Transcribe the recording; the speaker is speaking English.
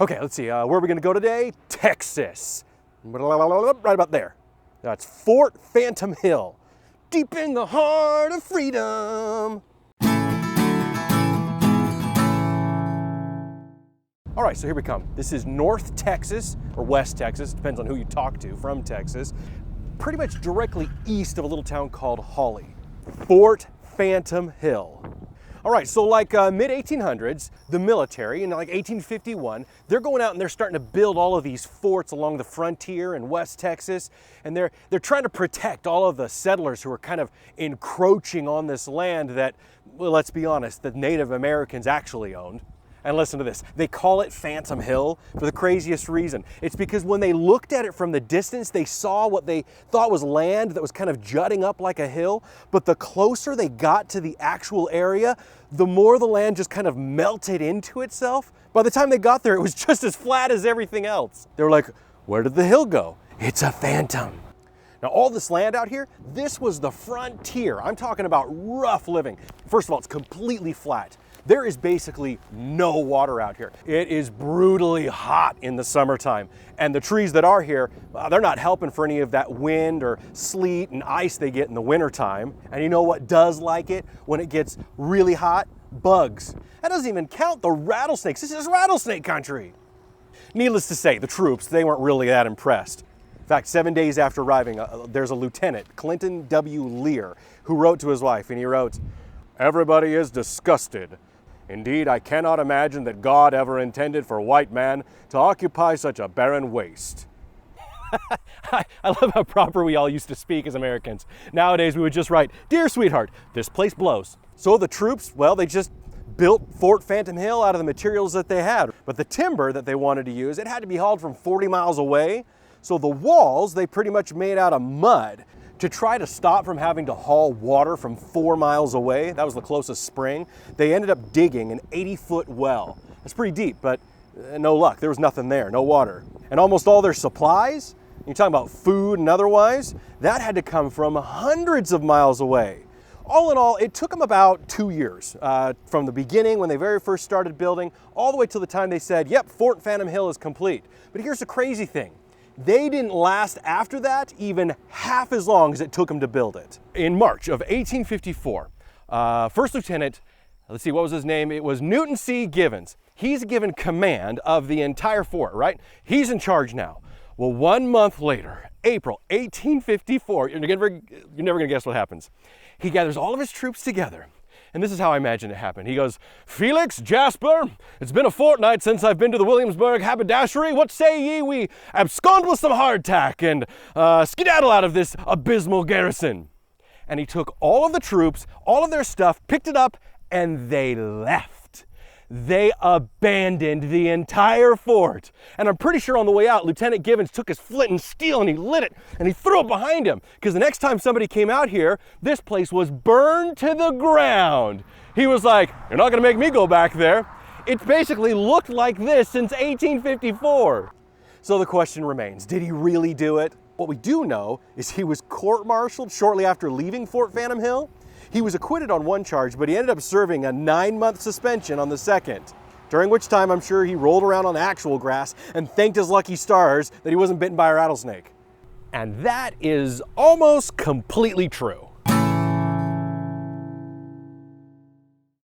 Okay, let's see, where are we gonna go today? Texas. Right about there. That's Fort Phantom Hill, deep in the heart of freedom. All right, so here we come. This is North Texas, or West Texas, depends on who you talk to from Texas, pretty much directly east of a little town called Hawley. Fort Phantom Hill. All right, so like mid-1800s, the military, in like 1851, they're going out and they're starting to build all of these forts along the frontier in West Texas, and they're trying to protect all of the settlers who are kind of encroaching on this land that, well, let's be honest, the Native Americans actually owned. And listen to this, they call it Phantom Hill for the craziest reason. It's because when they looked at it from the distance, they saw what they thought was land that was kind of jutting up like a hill, but the closer they got to the actual area, the more the land just kind of melted into itself. By the time they got there, it was just as flat as everything else. They were like, where did the hill go? It's a phantom. Now, all this land out here, this was the frontier. I'm talking about rough living. First of all, it's completely flat. There is basically no water out here. It is brutally hot in the summertime. And the trees that are here, they're not helping for any of that wind or sleet and ice they get in the wintertime. And you know what does like it when it gets really hot? Bugs. That doesn't even count the rattlesnakes. This is rattlesnake country. Needless to say, the troops, they weren't really that impressed. In fact, 7 days after arriving, there's a lieutenant, Clinton W. Lear, who wrote to his wife, and he wrote, "Everybody is disgusted. Indeed, I cannot imagine that God ever intended for white man to occupy such a barren waste." I love how proper we all used to speak as Americans. Nowadays, we would just write, "Dear sweetheart, this place blows." So the troops, well, they just built Fort Phantom Hill out of the materials that they had. But the timber that they wanted to use, it had to be hauled from 40 miles away. So the walls, they pretty much made out of mud. To try to stop from having to haul water from 4 miles away, that was the closest spring, they ended up digging an 80-foot well. That's pretty deep, but no luck. There was nothing there, no water. And almost all their supplies, you're talking about food and otherwise, that had to come from hundreds of miles away. All in all, it took them about 2 years, from the beginning when they very first started building, all the way till the time they said, yep, Fort Phantom Hill is complete. But here's the crazy thing. They didn't last after that even half as long as it took them to build it. In March of 1854, First Lieutenant, let's see, what was his name? It was Newton C. Givens. He's given command of the entire fort, right? He's in charge now. Well, 1 month later, April 1854, you're never gonna guess what happens. He gathers all of his troops together. And this is how I imagine it happened. He goes, "Felix, Jasper, it's been a fortnight since I've been to the Williamsburg haberdashery. What say ye we abscond with some hardtack and skedaddle out of this abysmal garrison?" And he took all of the troops, all of their stuff, picked it up, and they left. They abandoned the entire fort. And I'm pretty sure on the way out, Lieutenant Givens took his flint and steel and he lit it and he threw it behind him. Because the next time somebody came out here, this place was burned to the ground. He was like, "You're not gonna make me go back there." It basically looked like this since 1854. So the question remains, did he really do it? What we do know is he was court-martialed shortly after leaving Fort Phantom Hill. He was acquitted on one charge, but he ended up serving a 9-month suspension on the second, during which time I'm sure he rolled around on actual grass and thanked his lucky stars that he wasn't bitten by a rattlesnake. And that is almost completely true.